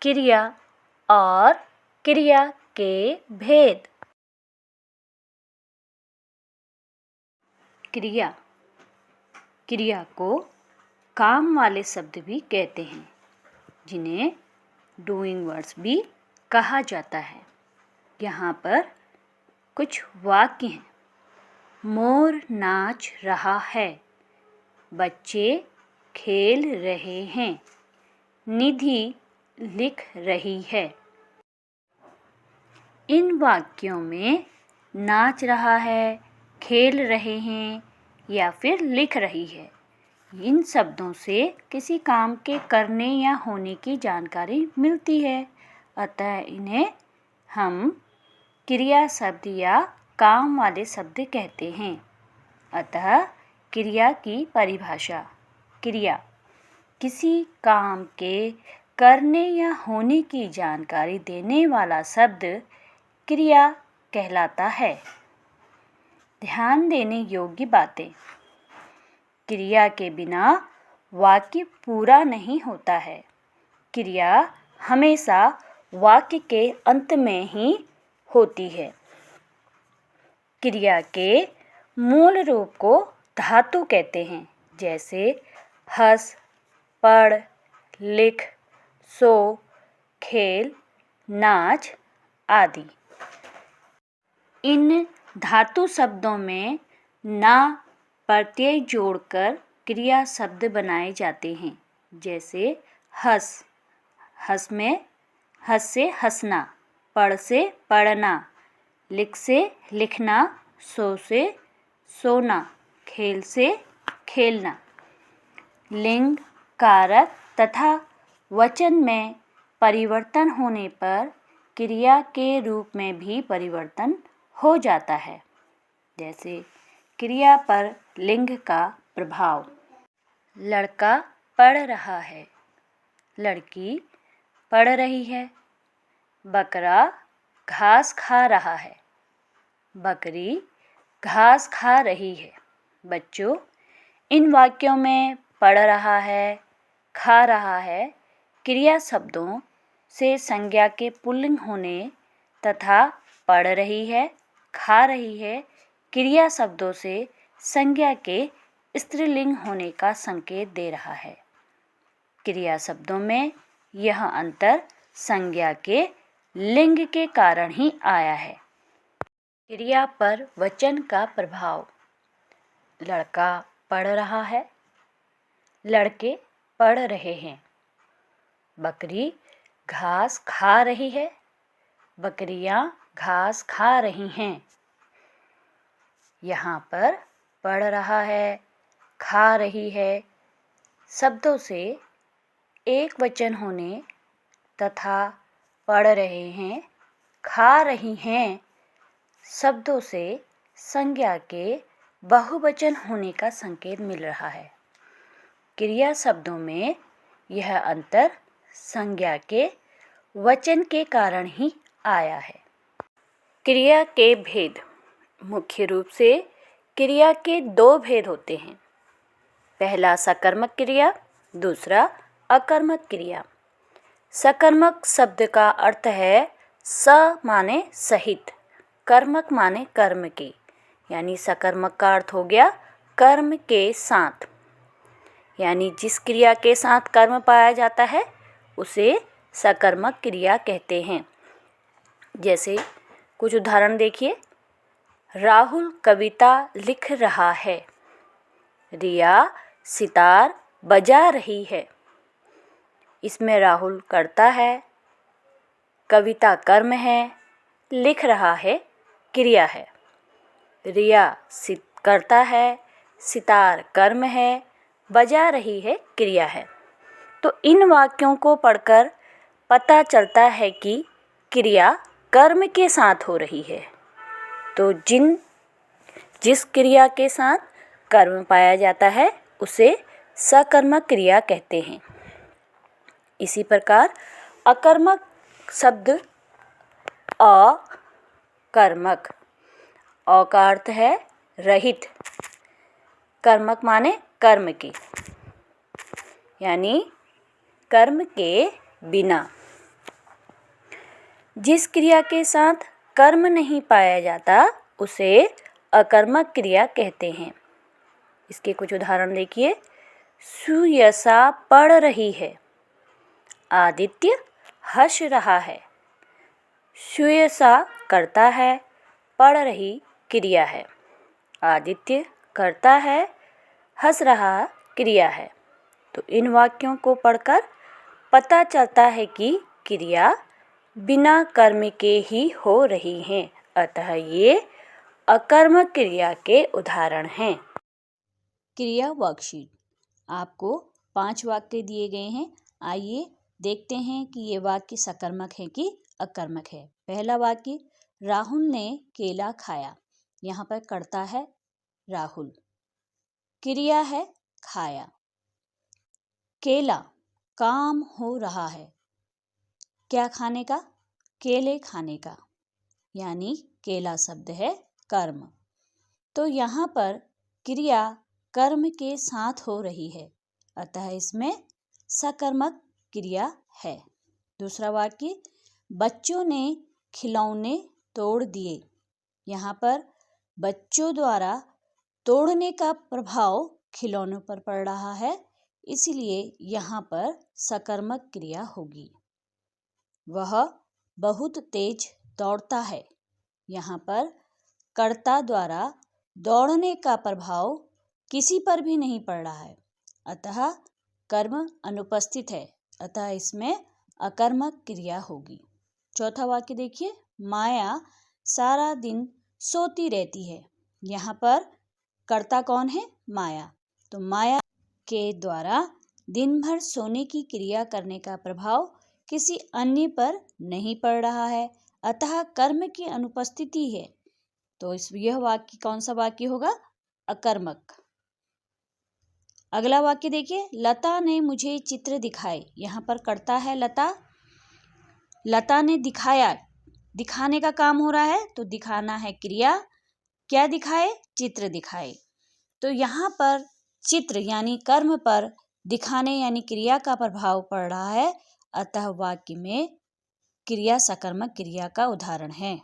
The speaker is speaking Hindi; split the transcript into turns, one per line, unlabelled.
क्रिया और क्रिया के भेद। क्रिया को काम वाले शब्द भी कहते हैं, जिन्हें डूइंग वर्ड्स भी कहा जाता है। यहाँ पर कुछ वाक्य हैं। मोर नाच रहा है, बच्चे खेल रहे हैं, निधि लिख रही है। इन वाक्यों में नाच रहा है, खेल रहे हैं या फिर लिख रही है, इन शब्दों से किसी काम के करने या होने की जानकारी मिलती है। अतः इन्हें हम क्रिया शब्द या काम वाले शब्द कहते हैं। अतः क्रिया की परिभाषा। क्रिया किसी काम के करने या होने की जानकारी देने वाला शब्द क्रिया कहलाता है। ध्यान देने योग्य बातें। क्रिया के बिना वाक्य पूरा नहीं होता है। क्रिया हमेशा वाक्य के अंत में ही होती है। क्रिया के मूल रूप को धातु कहते हैं, जैसे हंस, पढ़, लिख, सो, खेल, नाच आदि। इन धातु शब्दों में ना प्रत्यय जोड़कर क्रिया शब्द बनाए जाते हैं, जैसे हंस। हंस में हंस से हंसना, पढ़ से पढ़ना, लिख से लिखना, सो से सोना, खेल से खेलना। लिंग, कारक तथा वचन में परिवर्तन होने पर क्रिया के रूप में भी परिवर्तन हो जाता है, जैसे क्रिया पर लिंग का प्रभाव। लड़का पढ़ रहा है, लड़की पढ़ रही है। बकरा घास खा रहा है, बकरी घास खा रही है। बच्चों, इन वाक्यों में पढ़ रहा है, खा रहा है क्रिया शब्दों से संज्ञा के पुल्लिंग होने तथा पढ़ रही है, खा रही है क्रिया शब्दों से संज्ञा के स्त्रीलिंग होने का संकेत दे रहा है। क्रिया शब्दों में यह अंतर संज्ञा के लिंग के कारण ही आया है। क्रिया पर वचन का प्रभाव। लड़का पढ़ रहा है, लड़के पढ़ रहे हैं। बकरी घास खा रही है, बकरियां घास खा रही हैं। यहाँ पर पढ़ रहा है, खा रही है शब्दों से एक वचन होने तथा पढ़ रहे हैं, खा रही हैं शब्दों से संज्ञा के बहुवचन होने का संकेत मिल रहा है। क्रिया शब्दों में यह अंतर संज्ञा के वचन के कारण ही आया है। क्रिया के भेद। मुख्य रूप से क्रिया के दो भेद होते हैं। पहला सकर्मक क्रिया, दूसरा अकर्मक क्रिया। सकर्मक शब्द का अर्थ है स माने सहित, कर्मक माने कर्म के, यानी सकर्मक का अर्थ हो गया कर्म के साथ। यानी जिस क्रिया के साथ कर्म पाया जाता है उसे सकर्मक क्रिया कहते हैं। जैसे कुछ उदाहरण देखिए। राहुल कविता लिख रहा है, रिया सितार बजा रही है। इसमें राहुल करता है, कविता कर्म है, लिख रहा है क्रिया है। रिया करता है, सितार कर्म है, बजा रही है क्रिया है। तो इन वाक्यों को पढ़कर पता चलता है कि क्रिया कर्म के साथ हो रही है। तो जिस क्रिया के साथ कर्म पाया जाता है उसे सकर्मक क्रिया कहते हैं। इसी प्रकार अकर्मक शब्द अकर्मक, अ का अर्थ है रहित, कर्मक माने कर्म के, यानी कर्म के बिना। जिस क्रिया के साथ कर्म नहीं पाया जाता उसे अकर्मक क्रिया कहते हैं। इसके कुछ उदाहरण देखिए। सुयशा पढ़ रही है, आदित्य हंस रहा है। सुयशा करता है, पढ़ रही क्रिया है, आदित्य करता है, हंस रहा क्रिया है। तो इन वाक्यों को पढ़कर पता चलता है कि क्रिया बिना कर्म के ही हो रही हैं, अतः ये अकर्मक क्रिया के उदाहरण हैं। क्रिया वर्कशीट। आपको 5 वाक्य दिए गए हैं। आइए देखते हैं कि ये वाक्य सकर्मक है कि अकर्मक है। पहला वाक्य, राहुल ने केला खाया। यहाँ पर कर्ता है राहुल, क्रिया है खाया। केला, काम हो रहा है। क्या खाने का? केले खाने का, यानी केला शब्द है कर्म। तो यहाँ पर क्रिया कर्म के साथ हो रही है, अतः इसमें सकर्मक क्रिया है। दूसरा वाक्य, बच्चों ने खिलौने तोड़ दिए। यहाँ पर बच्चों द्वारा तोड़ने का प्रभाव खिलौनों पर पड़ रहा है, इसलिए यहाँ पर सकर्मक क्रिया होगी। वह बहुत तेज दौड़ता है। यहाँ पर कर्ता द्वारा दौड़ने का प्रभाव किसी पर भी नहीं पड़ रहा है, अतः कर्म अनुपस्थित है, अतः इसमें अकर्मक क्रिया होगी। चौथा वाक्य देखिए, माया सारा दिन सोती रहती है। यहाँ पर कर्ता कौन है? माया। तो माया के द्वारा दिन भर सोने की क्रिया करने का प्रभाव किसी अन्य पर नहीं पड़ रहा है, अतः कर्म की अनुपस्थिति है। तो यह वाक्य कौन सा वाक्य होगा? अकर्मक। अगला वाक्य देखिए, लता ने मुझे चित्र दिखाए। यहाँ पर कर्ता है लता, लता ने दिखाया, दिखाने का काम हो रहा है, तो दिखाना है क्रिया। क्या दिखाए? चित्र दिखाए। तो यहाँ पर चित्र यानी कर्म पर दिखाने यानी क्रिया का प्रभाव पड़ रहा है, अतः वाक्य में क्रिया सकर्मक क्रिया का उदाहरण है।